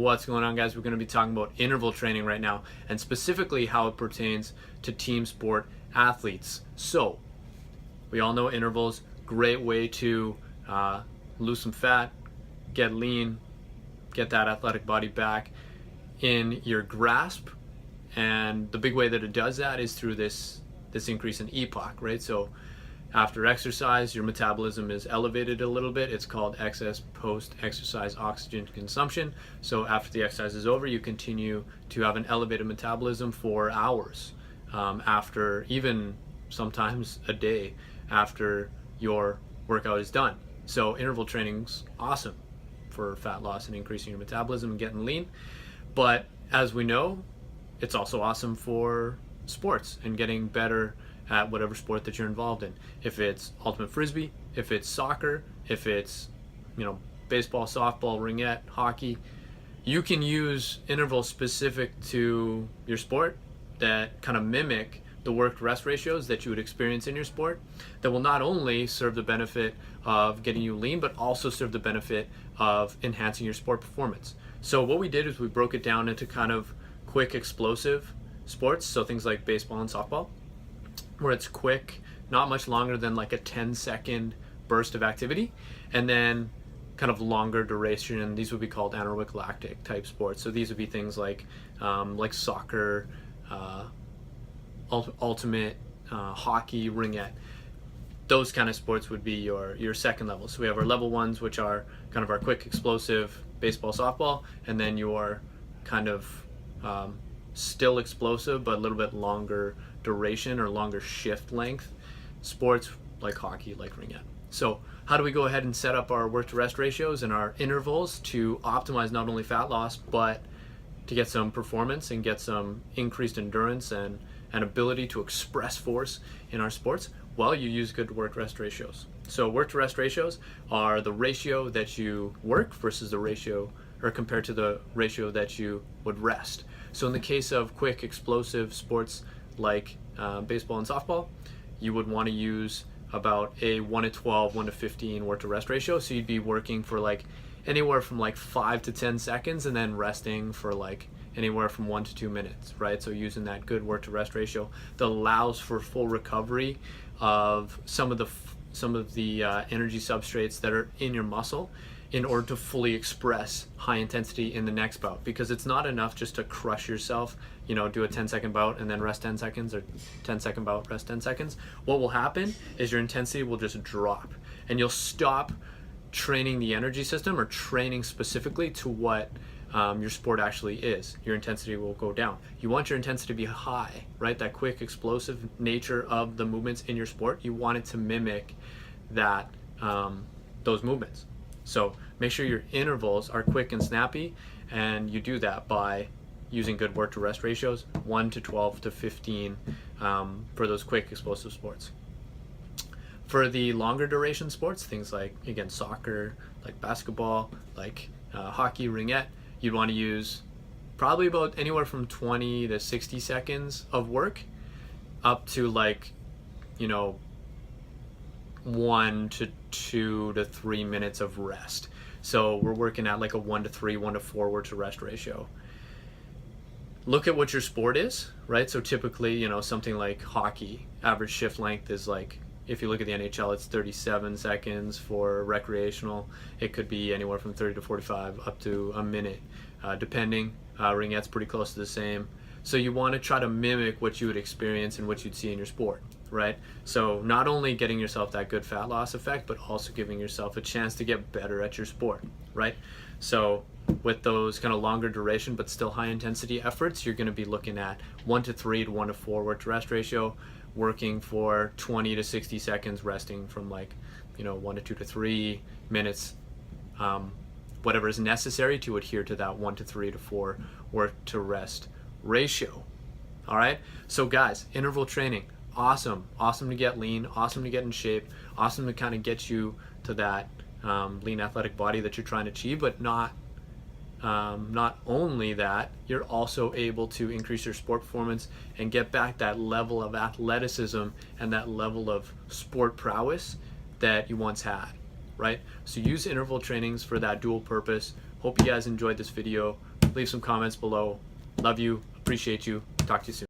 What's going on, guys? We're going to be talking about interval training right now, and specifically how it pertains to team sport athletes. So we all know intervals, great way to lose some fat, get lean, get that athletic body back in your grasp. And the big way that it does that is through this increase in EPOC, right? So after exercise, your metabolism is elevated a little bit. It's called excess post-exercise oxygen consumption. So after the exercise is over, you continue to have an elevated metabolism for hours, after even sometimes a day after your workout is done. So interval training's awesome for fat loss and increasing your metabolism and getting lean. But as we know, it's also awesome for sports and getting better at whatever sport that you're involved in. If it's ultimate frisbee, if it's soccer, if it's baseball, softball, ringette, hockey, you can use intervals specific to your sport that kind of mimic the work rest ratios that you would experience in your sport, that will not only serve the benefit of getting you lean, but also serve the benefit of enhancing your sport performance. So what we did is we broke it down into kind of quick explosive sports, so things like baseball and softball, where it's quick, not much longer than like a 10-second burst of activity, and then kind of longer duration. These would be called anaerobic lactic type sports. So these would be things like soccer, ultimate, hockey, ringette. Those kind of sports would be your second level. So we have our level ones, which are kind of our quick explosive baseball, softball, and then your kind of still explosive but a little bit longer duration or longer shift length sports like hockey, like ringette. So how do we go ahead and set up our work to rest ratios and our intervals to optimize not only fat loss but to get some performance and get some increased endurance and ability to express force in our sports? Well, you use good work rest ratios. So work to rest ratios are the ratio that you work versus the ratio, or compared to the ratio that you would rest. So in the case of quick explosive sports like baseball and softball, you would want to use about a 1:12, 1:15 work to rest ratio. So you'd be working for like anywhere from like 5 to 10 seconds and then resting for like anywhere from 1 to 2 minutes, right? So using that good work to rest ratio that allows for full recovery of some of the energy substrates that are in your muscle in order to fully express high intensity in the next bout. Because it's not enough just to crush yourself, do a 10-second bout and then rest 10 seconds, or 10-second bout, rest 10 seconds. What will happen is your intensity will just drop and you'll stop training the energy system or training specifically to what your sport actually is. Your intensity will go down. You want your intensity to be high, right? That quick explosive nature of the movements in your sport, you want it to mimic that, those movements. So make sure your intervals are quick and snappy, and you do that by using good work to rest ratios, 1 to 12 to 15 for those quick explosive sports. For the longer duration sports, things like, again, soccer, like basketball, like hockey, ringette, you'd want to use probably about anywhere from 20 to 60 seconds of work up to 1 to 2 to 3 minutes of rest. So we're working at like a 1 to 3, 1 to 4 work to rest ratio. Look at what your sport is, right? So typically, something like hockey, average shift length is like, if you look at the NHL, it's 37 seconds. For recreational, it could be anywhere from 30 to 45 up to a minute, depending. Ringette's pretty close to the same. So you want to try to mimic what you would experience and what you'd see in your sport, right? So not only getting yourself that good fat loss effect, but also giving yourself a chance to get better at your sport, right? So with those kind of longer duration but still high intensity efforts, you're going to be looking at 1 to 3 to 1 to 4 work to rest ratio, working for 20 to 60 seconds, resting from 1 to 2 to 3 minutes, whatever is necessary to adhere to that 1 to 3 to 4 work to rest ratio. All right, so guys, interval training, awesome to get lean, awesome to get in shape, awesome to kind of get you to that lean athletic body that you're trying to achieve. But not only that, you're also able to increase your sport performance and get back that level of athleticism and that level of sport prowess that you once had, right? So use interval trainings for that dual purpose. Hope you guys enjoyed this video. leave some comments below. Love you, appreciate you, talk to you soon.